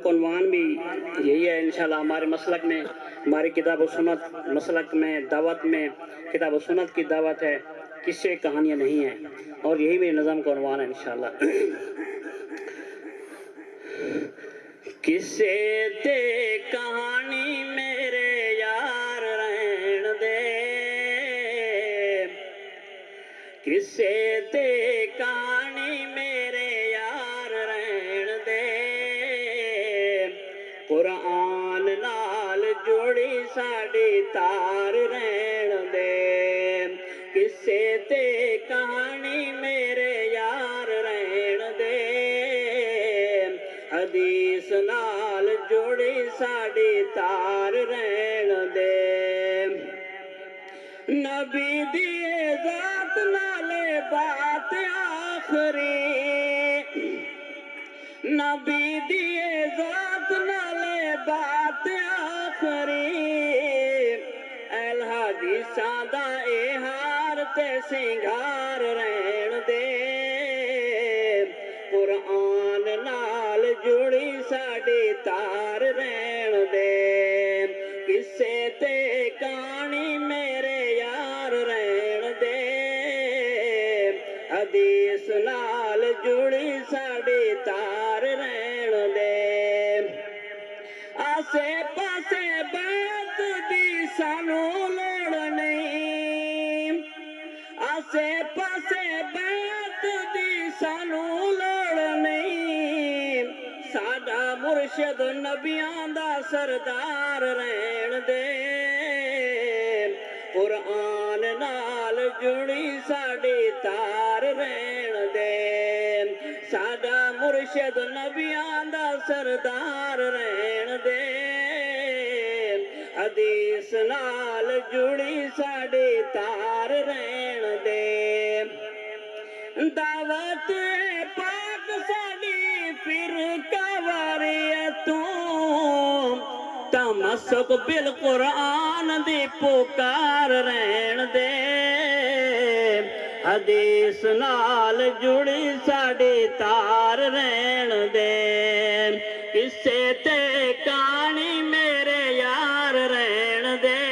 کا عنوان بھی یہی ہے انشاءاللہ ہمارے مسلک میں، ہماری کتاب و سنت مسلک میں دعوت میں کتاب و سنت کی دعوت ہے، قصے کہانیاں نہیں ہیں، اور یہی میرے نظم کا عنوان ہے انشاءاللہ۔ قصے تے کہانی میرے یار رہن دے، قصے تے کہانی میرے یار رہن دے، قرآن نال جوڑی ساڈی تار رہن دے، قصے تے کہانی میرے یار رہن دے، حدیث نال جوڑی ساڈی تار رہن دے، نبی دی ذات نالے بات آخری، نبی دی ذات نالے بات آخری، اہل حدیثاں دا اے ہار تے سنگار رہن دے، قرآن نال جڑی ساڈی تار رہن دے، قصے تے کہانی میرے یار رہن دے، حدیث نال جڑی ساڈی تار رہن دے، آسے پاسے بیت دی سانو لوڑ نہیں، آسے پاسے بیت دی سانو لوڑ نہیں، ساڈا مرشد نبیاں دا سردار رہن دے، قرآن نال جڑی ساڈی تار رہن دے، ساڈا مرشد نبیاں دا سردار رہن دے، حدیث نال جڑی ساڈی تار رہن دے، دعوت پاک ساڈی فرقہ واریتوں، تمسک بالقرآن دی پکار رہن دے، حدیث نال جڑی ساڈی تار رہن دے، قصے تے کہانی میرے یار رہن دے،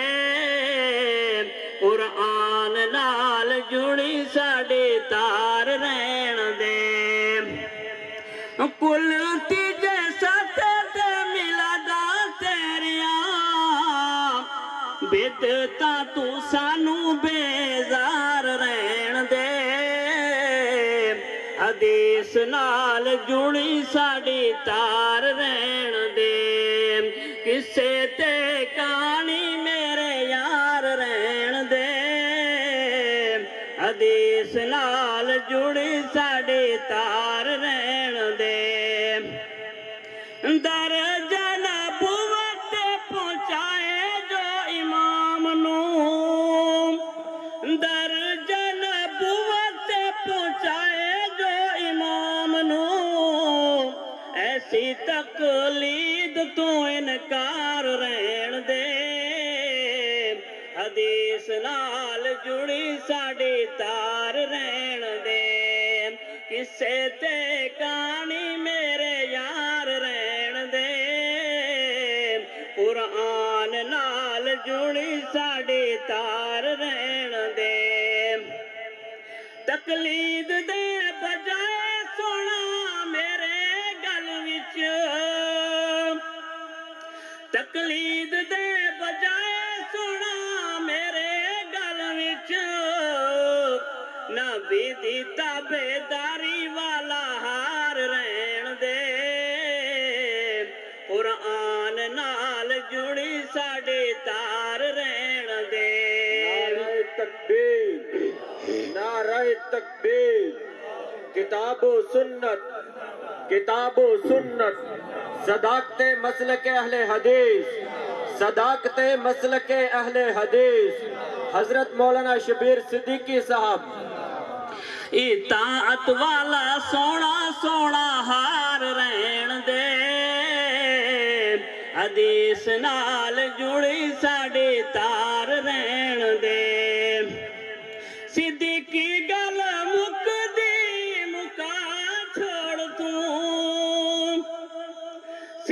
قرآن نال جڑی ساڈی تار رہن دے، کل تیجے ستے تے ملادا تیریاں، بدعتاں تو سانو بیزار رہن دے، حدیث نال جڑی ساڈی تار رہن دے، قصے تے کہانی میرے یار رہن دے، حدیث نال جڑی ساڈی تار رہن دے، درجہ نبوت پہنچائے جو امام نو، درجہ نبوت پہنچائے جو امام نو، ایسی تقلید تو انکار رہن دے، حدیث نال جڑی ساڈی تار رہن دے، قصے تے کہانی میرے یار رہن دے، قرآن نال جڑی ساڈی تار رہن دے، تقلید دے بجائے سونا میرے گل وچ، تقلید دے بجائے سونا میرے گل وچ، نبی دی تابعداری والا ہار رہن دے، قرآن نال جڑی ساڈی تار رہن دے، نعرہ تکبیر، نعرہ تکبیر، کتاب و سنت، کتاب و سنت، صداقت مسلک اہل حدیث، صداقت مسلک اہل حدیث، حضرت مولانا شبیر صدیقی صاحب، اطاعت والا سونا سونا ہار رہن دے، حدیث نال جڑی ساڈی تار رہن دے، صدیقی گل مکدی مکا چھوڑ تو،